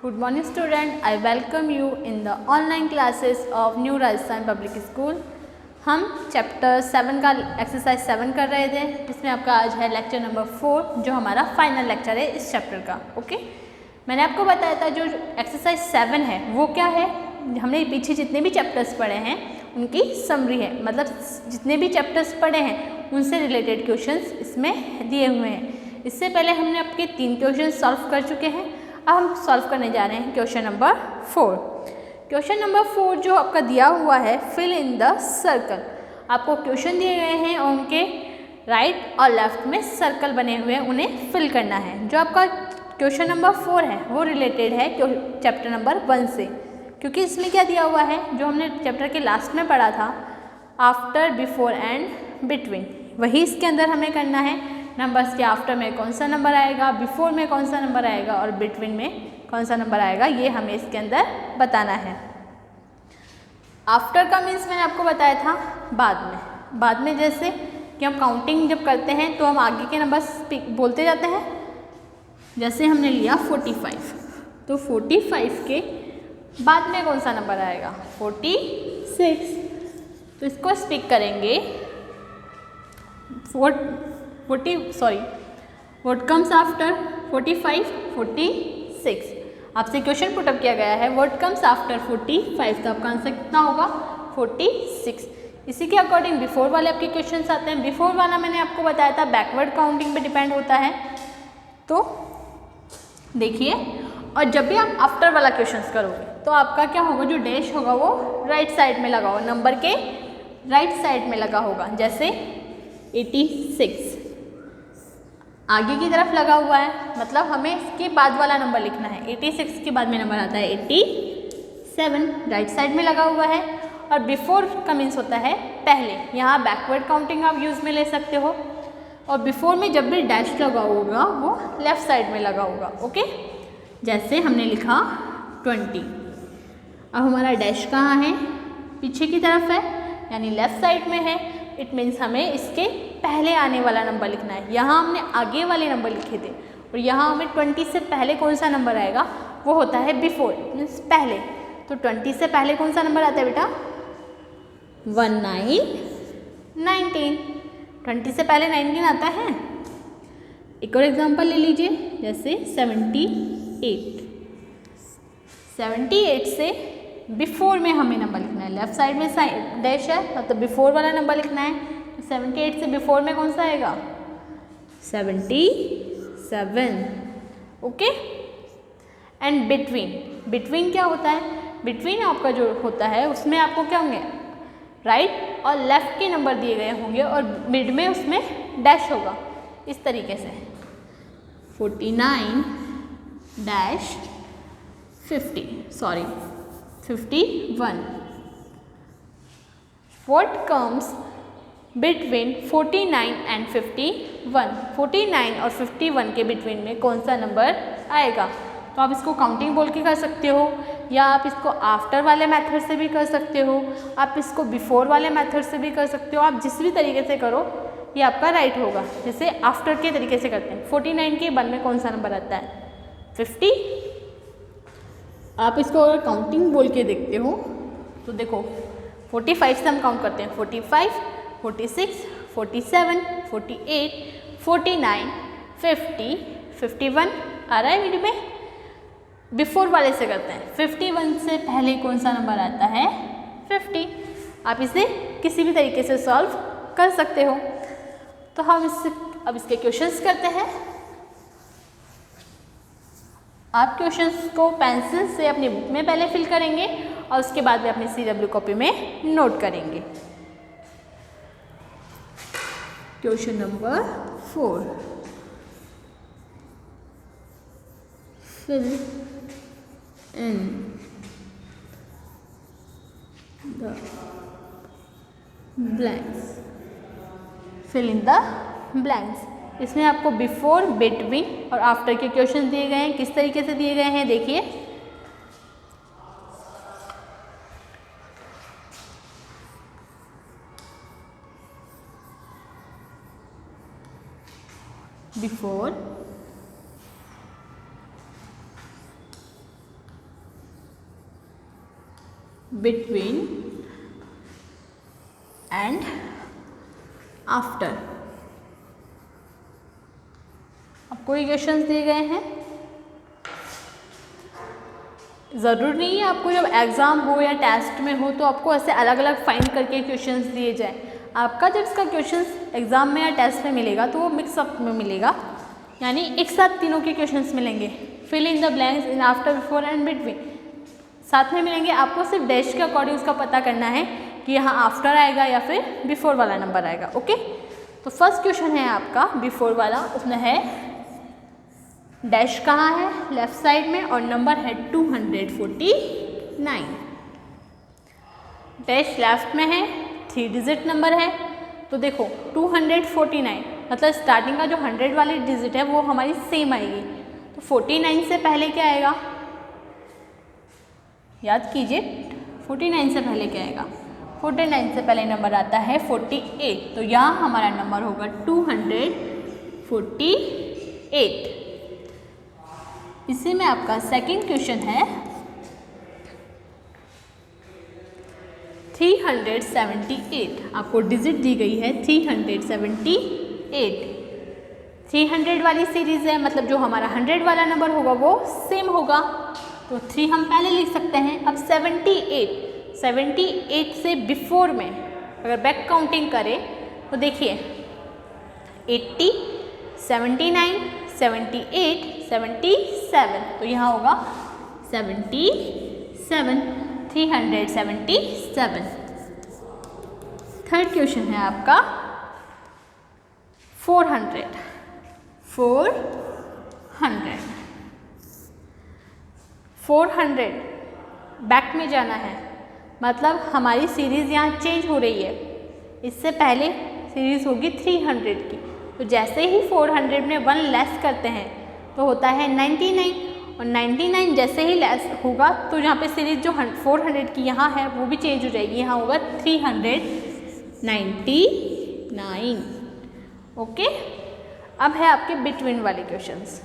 Good morning student, I welcome you in the online classes of New Rajasthan Public School। हम chapter 7 का exercise 7 कर रहे थे, जिसमें आपका आज है लेक्चर नंबर 4 जो हमारा फाइनल लेक्चर है इस चैप्टर का। ओके, मैंने आपको बताया था जो एक्सरसाइज 7 है वो क्या है। हमने पीछे जितने भी चैप्टर्स पढ़े हैं उनकी समरी है, मतलब जितने भी चैप्टर्स पढ़े हैं उनसे रिलेटेड क्वेश्चंस इसमें दिए हुए हैं। इससे पहले हमने आपके 3 क्वेश्चन सॉल्व कर चुके हैं। अब हम सॉल्व करने जा रहे हैं क्वेश्चन नंबर 4। क्वेश्चन नंबर 4 जो आपका दिया हुआ है, फिल इन द सर्कल। आपको क्वेश्चन दिए गए हैं और उनके राइट और लेफ्ट में सर्कल बने हुए हैं, उन्हें फिल करना है। जो आपका क्वेश्चन नंबर 4 है वो रिलेटेड है चैप्टर नंबर 1 से, क्योंकि इसमें क्या दिया हुआ है जो हमने चैप्टर के लास्ट में पढ़ा था, आफ्टर, बिफोर एंड बिटवीन, वही इसके अंदर हमें करना है। नंबर्स के आफ्टर में कौन सा नंबर आएगा, बिफोर में कौन सा नंबर आएगा और बिटवीन में कौन सा नंबर आएगा, ये हमें इसके अंदर बताना है। आफ्टर का मीन्स मैंने आपको बताया था बाद में जैसे कि हम काउंटिंग जब करते हैं तो हम आगे के नंबर्स बोलते जाते हैं। जैसे हमने लिया 45, तो 45 के बाद में कौन सा नंबर आएगा, 46, तो इसको स्पीक करेंगे व्हाट कम्स आफ्टर 45, 46। आपसे क्वेश्चन पुटअप किया गया है व्हाट कम्स आफ्टर 45, तो आपका आंसर कितना होगा 46। इसी के अकॉर्डिंग बिफोर वाले आपके क्वेश्चंस आते हैं। बिफोर वाला मैंने आपको बताया था बैकवर्ड काउंटिंग पे डिपेंड होता है, तो देखिए। और जब भी आप आफ्टर वाला क्वेश्चंस करोगे तो आपका क्या होगा, जो डैश होगा वो राइट साइड में लगा होगा, नंबर के राइट साइड में लगा होगा। जैसे 86 आगे की तरफ लगा हुआ है, मतलब हमें इसके बाद वाला नंबर लिखना है। 86 के बाद में नंबर आता है 87, राइट साइड में लगा हुआ है। और बिफोर का मीन्स होता है पहले, यहाँ बैकवर्ड काउंटिंग आप यूज़ में ले सकते हो। और बिफोर में जब भी डैश लगा होगा वो लेफ्ट साइड में लगा होगा। ओके, जैसे हमने लिखा 20, अब हमारा डैश कहाँ है, पीछे की तरफ है, यानी लेफ्ट साइड में है। इट मीन्स हमें इसके पहले आने वाला नंबर लिखना है। यहाँ हमने आगे वाले नंबर लिखे थे और यहाँ हमें 20 से पहले कौन सा नंबर आएगा वो होता है बिफोर, मीन्स पहले। तो 20 से पहले कौन सा नंबर आता है बेटा, 19। 20 से पहले 19 आता है। एक और एग्जांपल ले लीजिए, जैसे 78 से बिफोर में हमें नंबर लिखना है। लेफ्ट साइड में डैश है, मतलब बिफोर वाला नंबर लिखना है। 78 से बिफोर में कौन सा आएगा, 77। ओके, एंड बिटवीन क्या होता है, बिटवीन आपका जो होता है उसमें आपको क्या होंगे, राइट और लेफ्ट के नंबर दिए गए होंगे और मिड में उसमें डैश होगा। इस तरीके से 51। What comes between 49 and 51? 49 और 51 के बिटवीन में कौन सा नंबर आएगा। तो आप इसको काउंटिंग बोल के कर सकते हो, या आप इसको आफ्टर वाले मेथड से भी कर सकते हो, आप इसको बिफोर वाले मेथड से भी कर सकते हो। आप जिस भी तरीके से करो ये आपका राइट होगा। जैसे आफ्टर के तरीके से करते हैं, 49 के बाद में कौन सा नंबर आता है, 50। आप इसको अगर काउंटिंग बोल के देखते हो तो देखो 45 से हम काउंट करते हैं, 45, 46, 47, 48, 49, 50, 51 आ रहा है वीडियो में। बिफोर वाले से करते हैं, 51 से पहले कौन सा नंबर आता है, 50। आप इसे किसी भी तरीके से सॉल्व कर सकते हो। तो हम अब इसके क्वेश्चंस करते हैं। आप क्वेश्चंस को पेंसिल से अपनी बुक में पहले फिल करेंगे और उसके बाद में अपनी CW कॉपी में नोट करेंगे। Question number 4, fill in the blanks. Fill in the blanks, इसमें आपको बिफोर, बिटवीन और आफ्टर के क्वेश्चन दिए गए हैं। किस तरीके से दिए गए हैं देखिए, बिफोर, बिटवीन एंड आफ्टर। आपको ये क्वेश्चंस दिए गए हैं। ज़रूरी नहीं है आपको जब एग्ज़ाम हो या टेस्ट में हो तो आपको ऐसे अलग अलग फाइंड करके क्वेश्चंस दिए जाएं। आपका जब इसका क्वेश्चंस एग्ज़ाम में या टेस्ट में मिलेगा तो वो मिक्सअप में मिलेगा, यानी एक साथ तीनों के क्वेश्चंस मिलेंगे। Fill in the blanks in after, before and between साथ में मिलेंगे। आपको सिर्फ डैश के अकॉर्डिंग उसका पता करना है कि यहाँ आफ्टर आएगा या फिर बिफोर वाला नंबर आएगा। ओके, तो फर्स्ट क्वेश्चन है आपका बिफोर वाला, उसमें है डैश कहाँ है, लेफ्ट साइड में, और नंबर है 249। डैश लेफ्ट में है, 3 डिजिट नंबर है। तो देखो 249 मतलब स्टार्टिंग का जो 100 वाली डिजिट है वो हमारी सेम आएगी। तो 49 से पहले क्या आएगा, याद कीजिए 49 से पहले क्या आएगा, 49 से पहले नंबर आता है 48। तो यहाँ हमारा नंबर होगा 248। इसी में आपका सेकंड क्वेश्चन है 378। आपको डिजिट दी गई है 378। 300 वाली सीरीज़ है, मतलब जो हमारा 100 वाला नंबर होगा वो सेम होगा। तो 3 हम पहले लिख सकते हैं। अब 78 से बिफोर में अगर बैक काउंटिंग करें तो देखिए 80, 79, 78, 77, तो यहाँ होगा 77, 377। थर्ड क्वेश्चन है आपका 400। बैक में जाना है, मतलब हमारी सीरीज़ यहाँ चेंज हो रही है। इससे पहले सीरीज़ होगी 300 की, तो जैसे ही 400 में 1 लेस करते हैं तो होता है 99, और 99 जैसे ही लेस होगा तो यहाँ पे सीरीज़ जो 400 की यहाँ है वो भी चेंज हो जाएगी, यहाँ होगा 399। ओके, अब है आपके बिटवीन वाले क्वेश्चंस।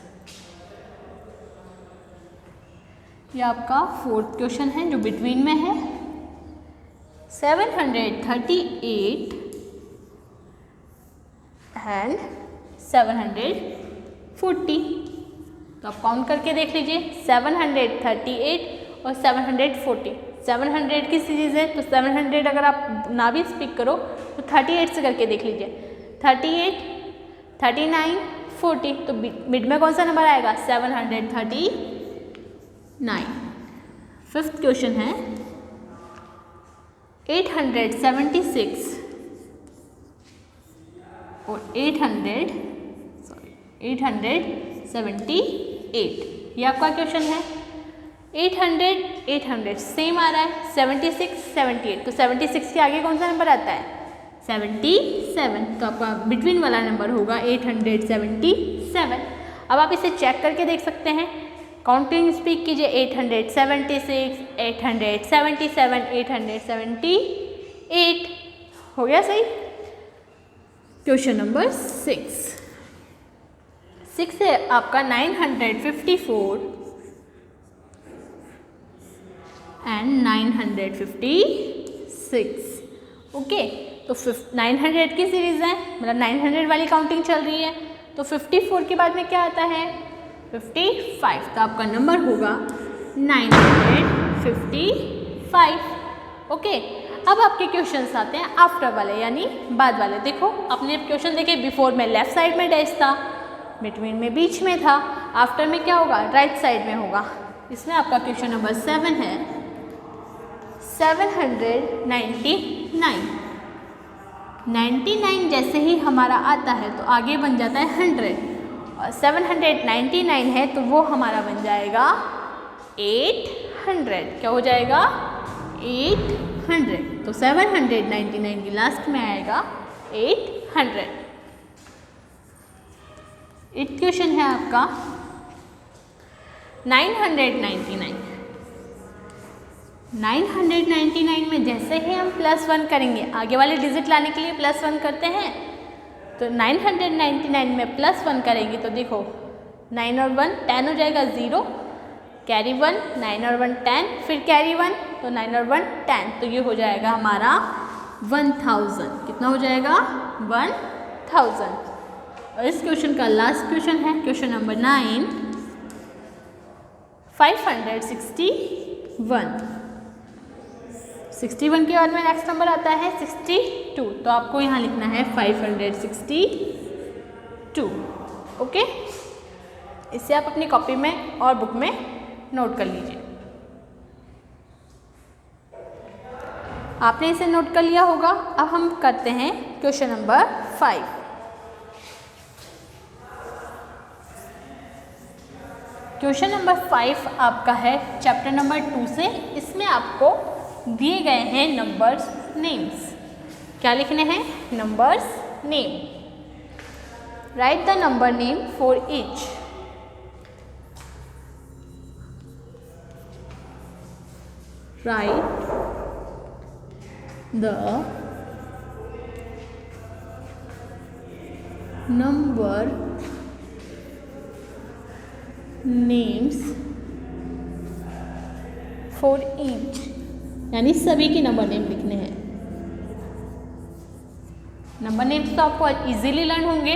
ये आपका फोर्थ क्वेश्चन है जो बिटवीन में है। 738 एंड 740। तो आप काउंट करके देख लीजिए 738 और 740। 700 की सीरीज़ है तो 700 अगर आप ना भी स्पिक करो तो 38 से करके देख लीजिए। 38, 39, 40, तो मिड में कौन सा नंबर आएगा, 739। फिफ्थ क्वेश्चन है 876 और 878। ये आपका क्वेश्चन है। 800 सेम आ रहा है, 76, 78, तो 76 के आगे कौन सा नंबर आता है, 77, तो आपका बिटवीन वाला नंबर होगा 877। अब आप इसे चेक करके देख सकते हैं। काउंटिंग स्पीक कीजिए 876, 877, 878। हो गया सही। क्वेश्चन नंबर 6 है आपका 954 एंड 956। ओके, तो 900 की सीरीज़ है, मतलब 900 वाली काउंटिंग चल रही है। तो 54 के बाद में क्या आता है, 55, तो आपका नंबर होगा 955। ओके, अब आपके क्वेश्चंस आते हैं आफ्टर वाले यानी बाद वाले। देखो आपने क्वेश्चन देखे, बिफोर में लेफ्ट साइड में डैश था, बिटवीन में बीच में था, आफ्टर में क्या होगा, राइट साइड में होगा। इसमें आपका क्वेश्चन नंबर 7 है 799। 99 जैसे ही हमारा आता है तो आगे बन जाता है 100, और 799 है तो वो हमारा बन जाएगा 800। क्या हो जाएगा, 800। तो 799 की लास्ट में आएगा 800। एक क्वेश्चन है आपका 999। 999 में जैसे ही हम +1 करेंगे, आगे वाले डिजिट लाने के लिए +1 करते हैं, तो 999 में +1 करेंगे तो देखो 9 और 1 10 हो जाएगा 0, कैरी 1, 9 और 1 10, फिर कैरी 1 तो 9 और 1 10, तो ये हो जाएगा हमारा 1000। कितना हो जाएगा? 1000। और इस क्वेश्चन का लास्ट क्वेश्चन है क्वेश्चन नंबर 9, 561। 61 के बाद में नेक्स्ट नंबर आता है 62, तो आपको यहाँ लिखना है 562। ओके, इसे आप अपनी कॉपी में और बुक में नोट कर लीजिए। आपने इसे नोट कर लिया होगा। अब हम करते हैं क्वेश्चन नंबर 5। क्वेश्चन नंबर 5 आपका है चैप्टर नंबर 2 से। इसमें आपको दिए गए हैं नंबर्स नेम्स। क्या लिखने हैं? Numbers name. Right the number name for each. Write the number names for each, यानी सभी के नंबर नेम लिखने हैं। नंबर नेम्स तो आपको इजीली लर्न होंगे।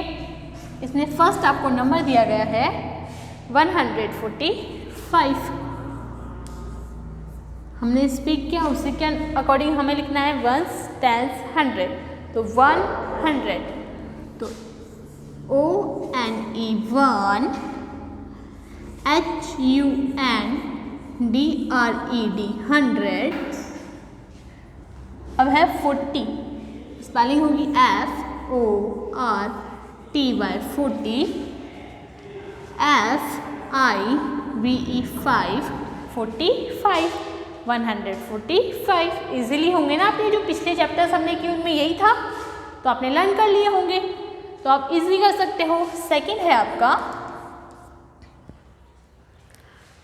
इसमें फर्स्ट आपको नंबर दिया गया है 145। हमने स्पीक किया, उसी के अकॉर्डिंग हमें लिखना है 1s, 10s, 100, तो 100, तो ONE 1, HUNDRED 100। अब है 40, स्पेलिंग होगी FORTY 40, FIVE 5 45, 145। इजीली होंगे ना? आपने जो पिछले चैप्टर्स हमने किए उनमें यही था, तो आपने लर्न कर लिए होंगे, तो आप इजीली कर सकते हो। सेकंड है आपका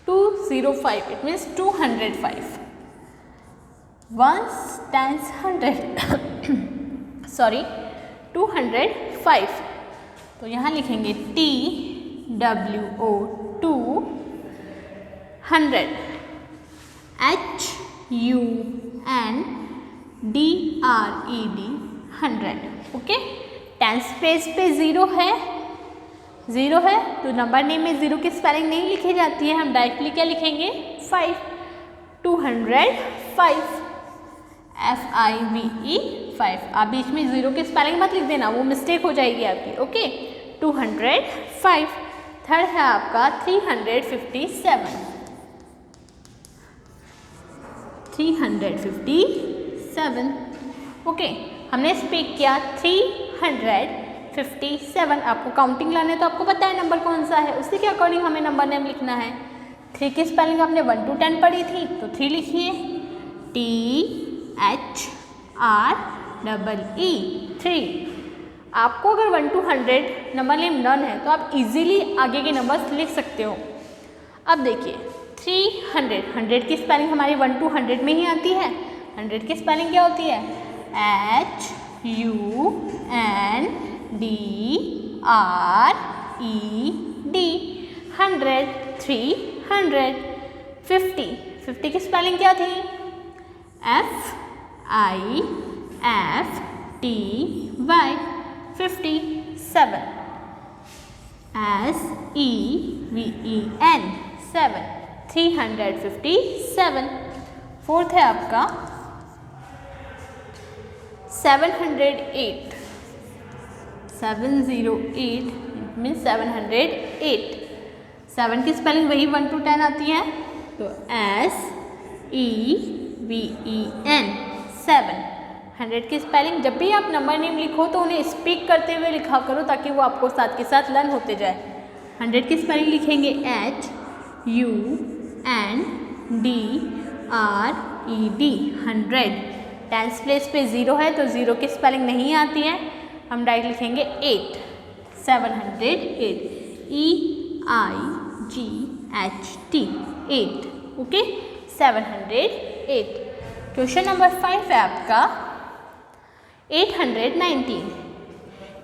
205, it means 205। 1s, 10s, 100 sorry 205, तो यहाँ लिखेंगे TWO 200, HUNDRED 100। Okay, 10th page पे 0 है, 0 है तो नंबर नेम में 0 की स्पेलिंग नहीं लिखी जाती है, हम डायरेक्टली क्या लिखेंगे? 5, 205, FIVE 5। आप बीच में 0 की स्पेलिंग मत लिख देना, वो मिस्टेक हो जाएगी आपकी। ओके, 205। थर्ड है आपका 357। 357। ओके, हमने स्पीक किया 357। आपको काउंटिंग लाने तो आपको पता है नंबर कौन सा है, उसी के अकॉर्डिंग हमें नंबर नेम लिखना है। 3 की स्पेलिंग आपने 1 to 10 पढ़ी थी, तो 3 लिखिए, THREE 3। आपको अगर 1 to 100 नंबर नेम लर्न है तो आप इजीली आगे के नंबर्स लिख सकते हो। अब देखिए 300, 100 की स्पेलिंग हमारी 1 to 100 में ही आती है। 100 की स्पेलिंग क्या होती है? HUNDRED 100, 300। 50 की स्पेलिंग क्या थी? FIFTY 57, SEVEN 7, 357। फोर्थ है आपका 708, 708 मीन्स 708। 7 की स्पेलिंग वही 1 to 10 आती है, तो SEVEN 7। 100 की स्पेलिंग जब भी आप नंबर नेम लिखो तो उन्हें स्पीक करते हुए लिखा करो, ताकि वो आपको साथ के साथ लर्न होते जाए। 100 की स्पेलिंग लिखेंगे HUNDRED 100। 10th प्लेस पे 0 है तो 0 की स्पेलिंग नहीं आती है, हम डायरेक्ट लिखेंगे 8, 708 EIGHT 8। ओके, 708। क्वेश्चन नंबर 5 है आपका 819।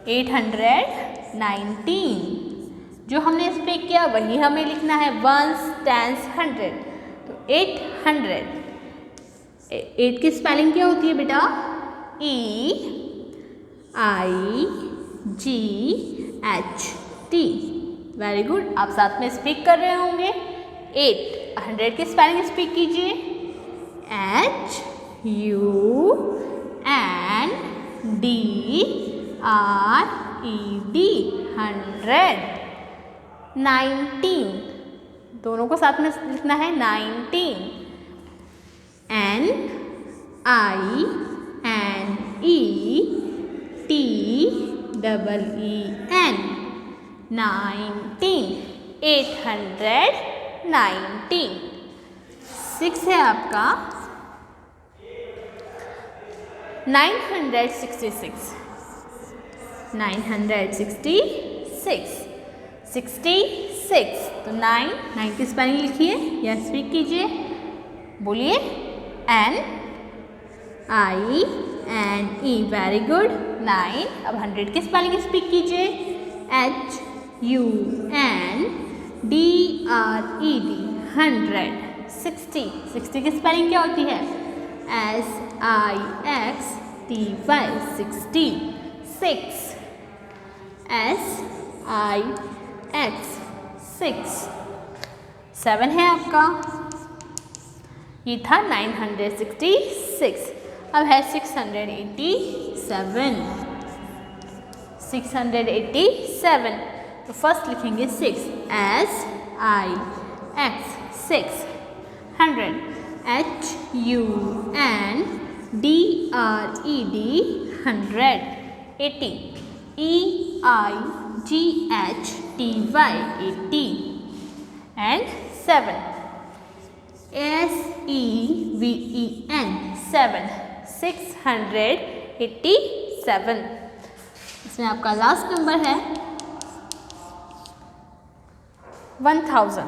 819 जो हमने स्पीक किया वही हमें लिखना है 1s, stands 100, तो 800। 8 की स्पेलिंग क्या होती है बेटा? EIGHT। वेरी गुड, आप साथ में स्पीक कर रहे होंगे। 8 100 की स्पेलिंग स्पीक कीजिए। HUNDRED 100। 19 दोनों को साथ में लिखना है। 19 NINETEEN 19 819। 6 है आपका 966। 966 66, तो 9 की स्पेलिंग लिखिए या स्पीक कीजिए, बोलिए NINE। Very good, 9। अब 100 की स्पेलिंग स्पीक कीजिए। HUNDRED 100। 60 की स्पेलिंग क्या होती है? SIXTY 60। 6 7 है आपका, ये था 966। अब है 687। 687, तो फर्स्ट लिखेंगे 6 SIX 6। 100 HUNDRED 100। 80 EIGHTY 80। and 7 SEVEN 7। 687। इसमें आपका लास्ट नंबर है 1000।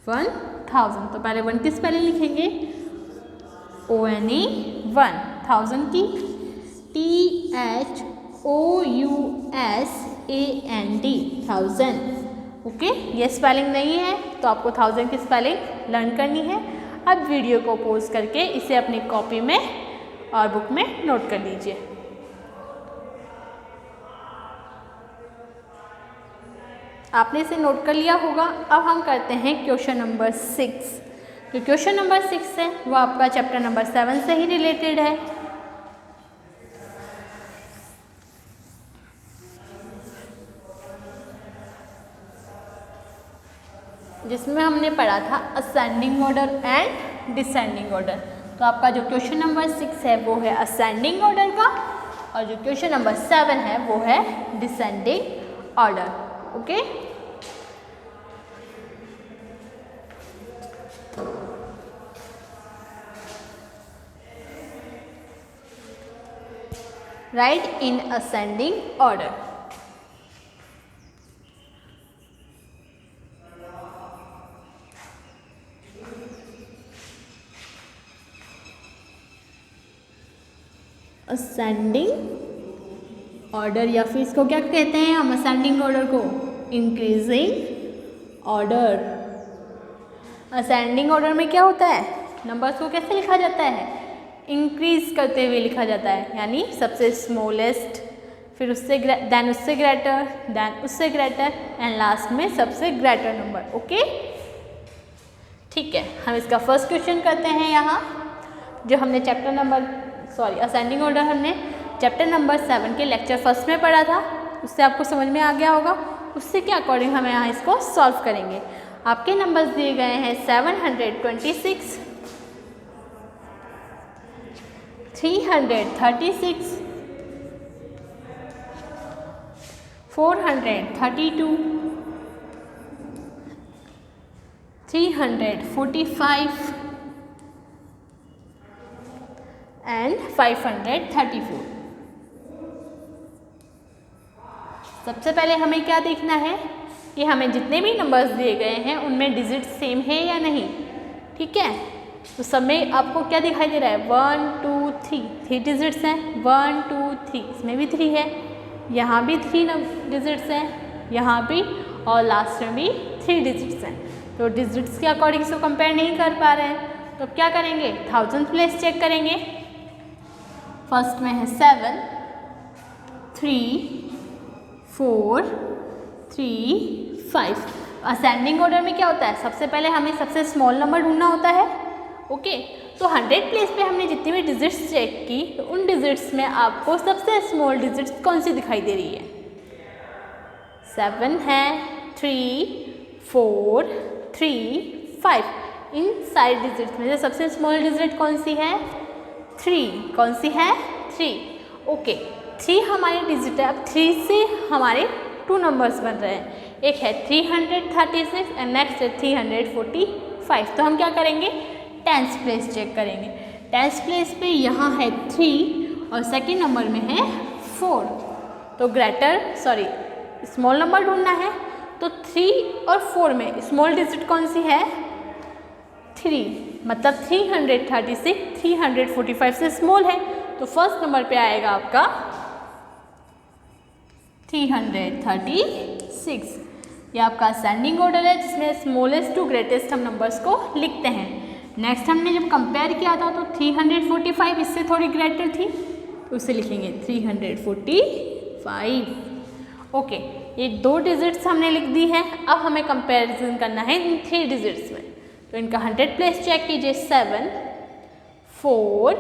1000, तो पहले 1 की स्पेलिंग लिखेंगे ONE 1000 की THOUSAND 1000। ओके, ये स्पेलिंग नहीं है तो आपको 1000 की स्पेलिंग लर्न करनी है। अब वीडियो को पॉज करके इसे अपनी कॉपी में और बुक में नोट कर लीजिए। आपने इसे नोट कर लिया होगा। अब हम करते हैं क्वेश्चन नंबर 6। जो क्वेश्चन नंबर 6 है वो आपका चैप्टर नंबर 7 से ही रिलेटेड है। जिसमें हमने पढ़ा था ascending order and descending order. तो आपका जो क्वेश्चन नंबर 6 है वो है असेंडिंग ऑर्डर का, और जो क्वेश्चन नंबर 7 है वो है descending order. Okay, right in ascending order. Ascending order, या फिर इसको क्या कहते हैं हम असेंडिंग ऑर्डर को? Increasing order. असेंडिंग ऑर्डर में क्या होता है? नंबर्स को कैसे लिखा जाता है? इंक्रीज करते हुए लिखा जाता है, यानी सबसे स्मॉलेस्ट, फिर उससे देन उससे ग्रेटर, देन उससे ग्रेटर, एंड लास्ट में सबसे ग्रेटर नंबर। ओके, ठीक है, हम इसका फर्स्ट क्वेश्चन करते हैं। यहाँ जो हमने असेंडिंग ऑर्डर हमने चैप्टर नंबर 7 के लेक्चर फर्स्ट में पढ़ा था, उससे आपको समझ में आ गया होगा। उससे के अकॉर्डिंग हम यहाँ इसको सॉल्व करेंगे। आपके नंबर्स दिए गए हैं 726, 336, 432, 345 एंड 534। सबसे पहले हमें क्या देखना है कि हमें जितने भी नंबर्स दिए गए हैं उनमें डिजिट सेम है या नहीं। ठीक है, तो सब में आपको क्या दिखाई दे रहा है? 1 2 3, 3 डिजिट्स हैं। 1 2 3, इसमें भी 3 है, यहाँ भी 3 डिजिट्स हैं, यहाँ भी, और लास्ट में भी 3 डिजिट्स हैं, तो डिजिट्स के अकॉर्डिंग इसको कंपेयर नहीं कर पा रहे हैं, तो क्या करेंगे, 1000 प्लेस चेक करेंगे। फर्स्ट में है 7 3 4 3 5। असेंडिंग ऑर्डर में क्या होता है, सबसे पहले हमें सबसे स्मॉल नंबर ढूंढना होता है। ओके, तो 100 प्लेस पे हमने जितनी भी डिजिट्स चेक की, तो उन डिजिट्स में आपको सबसे स्मॉल डिजिट्स कौन सी दिखाई दे रही है, 7 है, 3 4 3 5। इन सारे डिजिट्स में से सबसे स्मॉल डिजिट कौन सी है, 3। कौन सी है, 3। ओके, 3 हमारी डिजिट है। अब 3 से हमारे 2 नंबर्स बन रहे हैं, एक है 336 एंड नेक्स्ट है 345। तो हम क्या करेंगे, 10th प्लेस चेक करेंगे। 10th प्लेस पे यहाँ है 3 और सेकेंड नंबर में है 4। तो स्मॉल नंबर ढूंढना है, तो 3 और 4 में स्मॉल डिजिट कौन सी है, 3। मतलब 336 345 से स्मॉल है, तो फर्स्ट नंबर पे आएगा आपका 336। ये आपका असेंडिंग ऑर्डर है जिसमें स्मॉलेस्ट टू ग्रेटेस्ट हम नंबर्स को लिखते हैं। नेक्स्ट हमने जब कंपेयर किया था तो 345 इससे थोड़ी ग्रेटर थी, तो उसे लिखेंगे 345। ओके, ये 2 डिजिट्स हमने लिख दी है। अब हमें कंपैरिजन करना है इन 3 डिजिट्स में, तो इनका 100 प्लेस चेक कीजिए। 7 4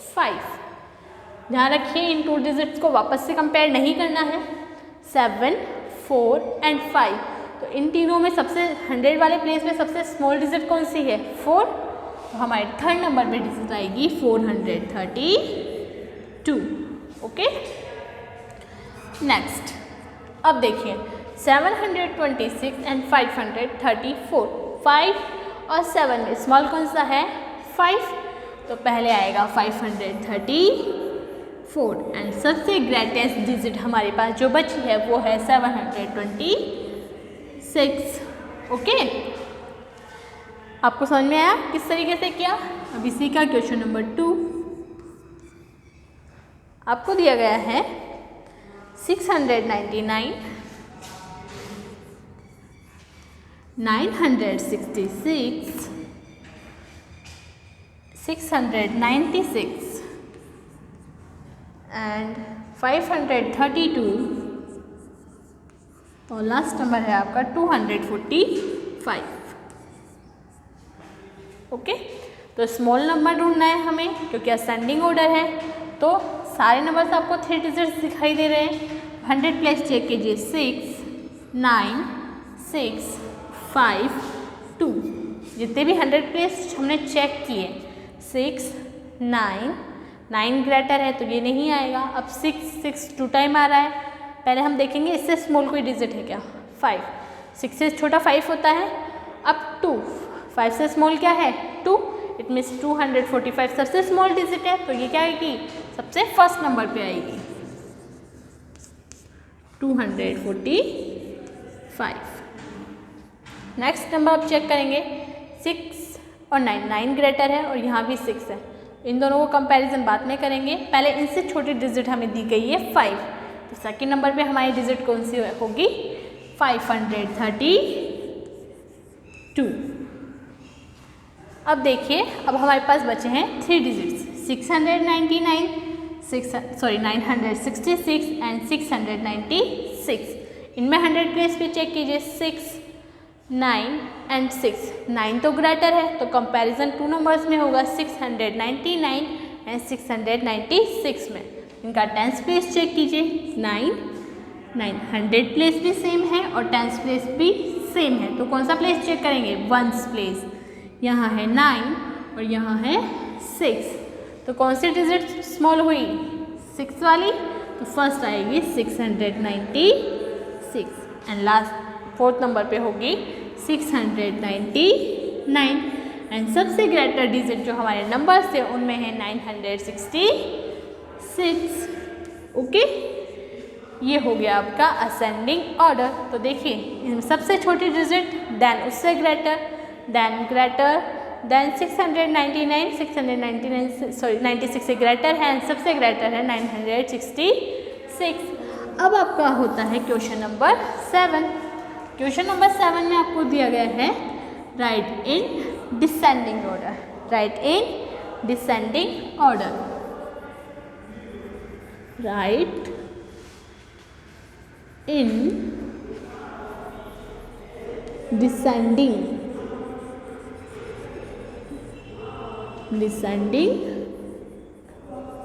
5। ध्यान रखिए इन 2 डिजिट्स को वापस से कंपेयर नहीं करना है। 7 4 एंड 5, तो इन तीनों में सबसे 100 वाले प्लेस में सबसे स्मॉल डिजिट कौन सी है, 4। तो हमारे थर्ड नंबर पे डिजिट आएगी 432। ओके, नेक्स्ट अब देखिए 726 एंड 534। 5 और 7 में स्मॉल कौन सा है, 5। तो पहले आएगा 534 एंड सबसे ग्रेटेस्ट डिजिट हमारे पास जो बची है वो है 726। ओके, आपको समझ में आया किस तरीके से किया। अब इसी का क्वेश्चन नंबर 2 आपको दिया गया है 699 966 696 एंड 532 और लास्ट नंबर है आपका 245। ओके, तो स्मॉल नंबर ढूंढना है हमें क्योंकि असेंडिंग ऑर्डर है, तो सारे नंबर्स आपको 3 डिजिट्स दिखाई दे रहे हैं। 100 प्लेस चेक कीजिए। 6 9 6 5 2। जितने भी 100 प्लेस हमने चेक किए, 6 9 9 ग्रेटर है तो ये नहीं आएगा। अब 6 2 टाइम आ रहा है, पहले हम देखेंगे इससे स्मॉल कोई डिजिट है क्या, 5। 6 से छोटा 5 होता है। अब 2, 5 से स्मॉल क्या है, 2। इट मीन्स 245 सबसे स्मॉल डिजिट है, तो ये क्या आएगी, सबसे फर्स्ट नंबर पे आएगी 245। नेक्स्ट नंबर आप चेक करेंगे 6 और 9, 9 ग्रेटर है और यहाँ भी 6 है। इन दोनों को कंपैरिजन बाद में करेंगे, पहले इनसे छोटी डिजिट हमें दी गई है 5। तो सेकेंड नंबर पे हमारी डिजिट कौन सी होगी, 532। अब देखिए, अब हमारे पास बचे हैं 3 डिजिट्स 966 एंड 696। इनमें 100 प्लेस पे चेक कीजिए। 6 9 एंड 6, 9 तो ग्रेटर है तो कंपैरिजन 2 नंबर्स में होगा 699 एंड 696 में। इनका 10th प्लेस चेक कीजिए। 9 9 100 प्लेस भी सेम है और 10th प्लेस भी सेम है, तो कौन सा प्लेस चेक करेंगे, 1st प्लेस। यहाँ है 9 और यहाँ है 6, तो कौन सी डिजिट स्मॉल हुई, 6 वाली, तो फर्स्ट आएगी 696 एंड लास्ट 4th नंबर पे होगी 699 एंड सबसे ग्रेटर डिजिट जो हमारे नंबर्स थे उनमें है 966। ओके, ये हो गया आपका असेंडिंग ऑर्डर। तो देखिए इसमें सबसे छोटी डिजिट देन उससे ग्रेटर देन 96 से ग्रेटर है एंड सबसे ग्रेटर है 966। अब आपका होता है क्वेश्चन नंबर 7। क्वेश्चन नंबर 7 में आपको दिया गया है right in descending order, right in descending order, right in descending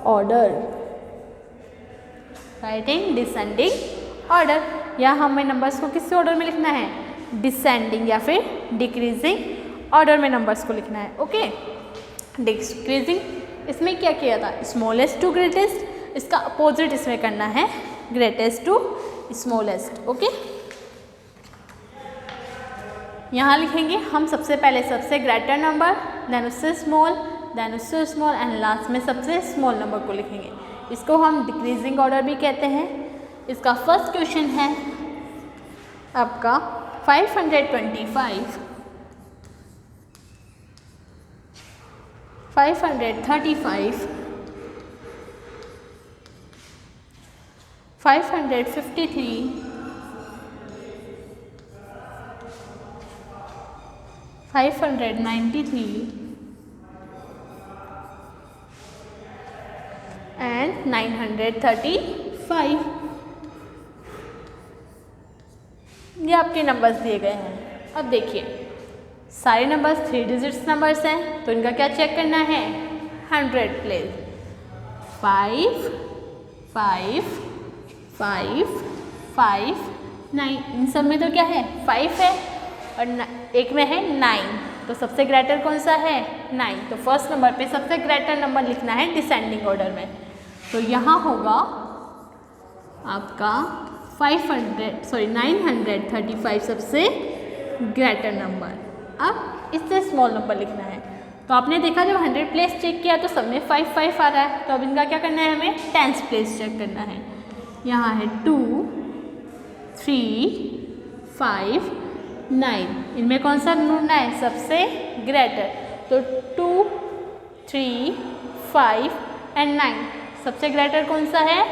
order, right in descending order. या हमें नंबर्स को किस ऑर्डर में लिखना है, डिसेंडिंग या फिर डिक्रीजिंग ऑर्डर में नंबर्स को लिखना है। ओके, डिक्रीजिंग इसमें क्या किया था, स्मॉलेस्ट टू ग्रेटेस्ट, इसका अपोजिट इसमें करना है, ग्रेटेस्ट टू स्मॉलेस्ट। ओके, यहाँ लिखेंगे हम सबसे पहले सबसे ग्रेटर नंबर, देन उससे स्मॉल, देन उससे स्मॉल एंड लास्ट में सबसे स्मॉल नंबर को लिखेंगे। इसको हम डिक्रीजिंग ऑर्डर भी कहते हैं। इसका फर्स्ट क्वेश्चन है आपका 525, 535, 553, 593 and 935। ये आपके नंबर्स दिए गए हैं। अब देखिए सारे नंबर्स 3 डिजिट्स नंबर्स हैं, तो इनका क्या चेक करना है, 100 प्लेस। 5 5 5 5 9, इन सब में तो क्या है 5 है और एक में है 9, तो सबसे ग्रेटर कौन सा है 9, तो फर्स्ट नंबर पे सबसे ग्रेटर नंबर लिखना है डिसेंडिंग ऑर्डर में। तो यहाँ होगा आपका 935 सबसे ग्रेटर नंबर। अब इससे स्मॉल नंबर लिखना है, तो आपने देखा जब 100 प्लेस चेक किया तो सब में 5 5 आ रहा है, तो अब इनका क्या करना है, हमें 10th प्लेस चेक करना है। यहाँ है 2 3 5 9, इनमें कौन सा ढूंढना है, सबसे ग्रेटर, तो 2 3 5 एंड 9, सबसे ग्रेटर कौन सा है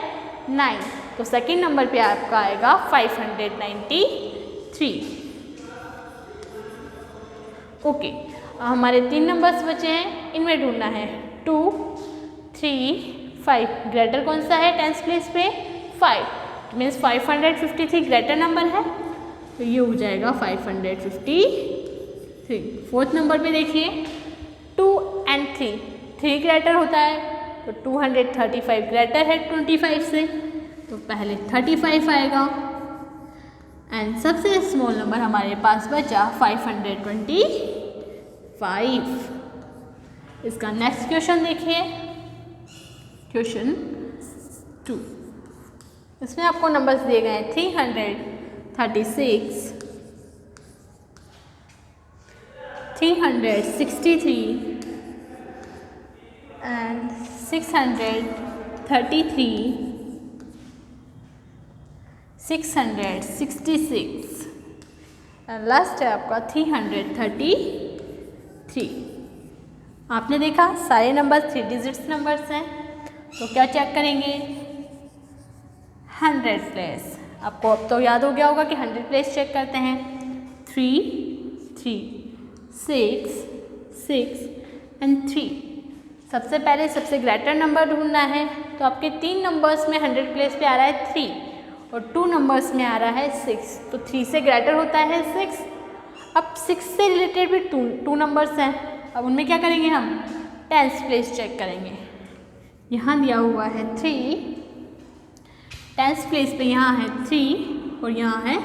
9, तो सेकंड नंबर पे आपका आएगा 593। ओके, हमारे 3 नंबर्स बचे हैं, इनमें ढूंढना है 2 3 5, ग्रेटर कौन सा है 10th प्लेस पे 5, मीन्स 553 ग्रेटर नंबर है, तो ये हो जाएगा 553। फोर्थ नंबर पे देखिए 2 and 3, 3 ग्रेटर होता है, तो 235 ग्रेटर है 25 से, तो पहले 35 आएगा एंड सबसे स्मॉल नंबर हमारे पास बचा 525। इसका नेक्स्ट क्वेश्चन देखिए, क्वेश्चन 2, इसमें आपको नंबर्स दिए गए हैं 336, 363 and 633, 666 एंड लास्ट है आपका 333। आपने देखा सारे नंबर्स 3 डिजिट्स नंबर्स हैं, तो क्या चेक करेंगे 100 प्लेस। आपको अब तो याद हो गया होगा कि 100 प्लेस चेक करते हैं, 3 3 6 6 एंड 3। सबसे पहले सबसे ग्रेटर नंबर ढूंढना है, तो आपके 3 नंबर्स में 100 प्लेस पे आ रहा है 3 और 2 नंबर्स में आ रहा है 6, तो 3 से ग्रेटर होता है 6। अब 6 से रिलेटेड भी 2 नंबर्स हैं, अब उनमें क्या करेंगे हम 10th प्लेस चेक करेंगे। यहाँ दिया हुआ है 3, 10th प्लेस पे यहाँ है 3 और यहाँ है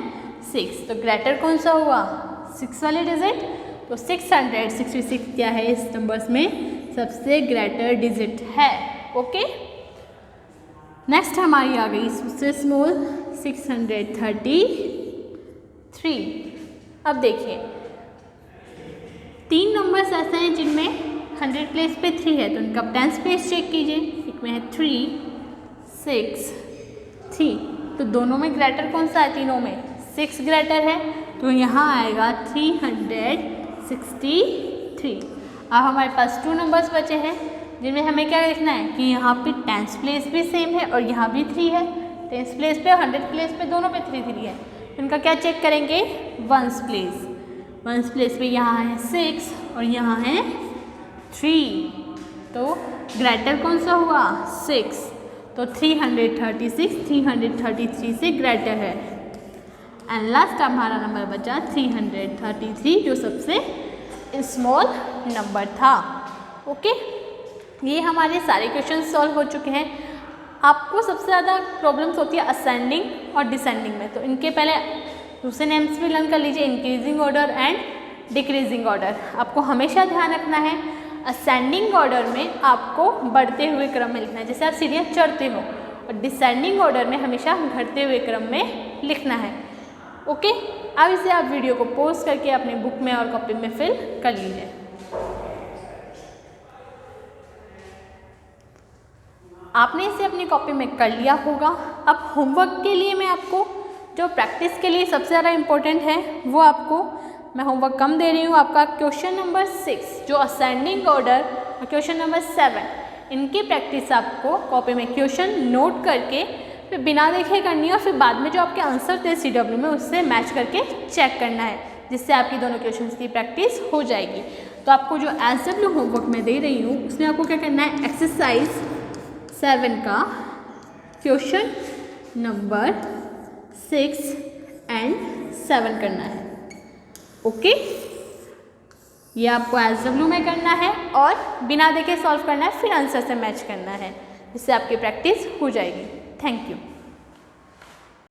6, तो ग्रेटर कौन सा हुआ 6 वाले डिजिट, तो 666 क्या है इस नंबर्स में सबसे ग्रेटर डिजिट है। ओके, नेक्स्ट हमारी आ गई सबसे स्मॉल 633। अब देखिए 3 नंबर्स ऐसे हैं जिनमें 100 प्लेस पे 3 है, तो उनका 10th प्लेस चेक कीजिए। एक में है 3 6 3, तो दोनों में ग्रेटर कौन सा है, तीनों में 6 ग्रेटर है, तो यहाँ आएगा 363। अब हमारे पास 2 नंबर्स बचे हैं जिनमें हमें क्या लिखना है कि यहाँ पे 10th प्लेस भी सेम है और यहाँ भी 3 है, 10th प्लेस पे और 100 प्लेस पे दोनों पे 3 3 है, तो इनका क्या चेक करेंगे, वंस प्लेस। वंस प्लेस पे यहाँ है 6 और यहाँ है 3, तो ग्रेटर कौन सा हुआ, 6, तो 336 333 से ग्रेटर है। एंड लास्ट हमारा नंबर बचा 333 जो सबसे स्मॉल नंबर था। ओके, ये हमारे सारे क्वेश्चन सॉल्व हो चुके हैं। आपको सबसे ज़्यादा प्रॉब्लम्स होती है असेंडिंग और डिसेंडिंग में, तो इनके पहले दूसरे नेम्स भी लर्न कर लीजिए, increasing order and decreasing order. आपको हमेशा ध्यान रखना है असेंडिंग ऑर्डर में आपको बढ़ते हुए क्रम में लिखना है, जैसे आप सीढ़ियाँ चढ़ते हो, और डिसेंडिंग ऑर्डर में हमेशा घटते हुए क्रम में लिखना है। ओके, अब इसे आप वीडियो को पॉज करके अपनी बुक में और कॉपी में फिल कर लीजिए। आपने इसे अपनी कॉपी में कर लिया होगा। अब होमवर्क के लिए मैं आपको जो प्रैक्टिस के लिए सबसे ज़्यादा इम्पोर्टेंट है वो आपको मैं होमवर्क कम दे रही हूँ। आपका क्वेश्चन नंबर 6 जो असेंडिंग ऑर्डर और क्वेश्चन नंबर 7 इनकी प्रैक्टिस आपको कॉपी में क्वेश्चन नोट करके फिर बिना देखे करनी है, और फिर बाद में जो आपके आंसर थे CW में उससे मैच करके चेक करना है, जिससे आपकी दोनों क्वेश्चंस की प्रैक्टिस हो जाएगी। तो आपको जो SW होमवर्क मैं दे रही हूँ उसमें आपको क्या करना है, एक्सरसाइज 7 का क्वेश्चन नंबर 6 एंड 7 करना है। ओके, ये आपको SW में करना है और बिना देखे सॉल्व करना है, फिर आंसर से मैच करना है, जिससे आपकी प्रैक्टिस हो जाएगी। Thank you.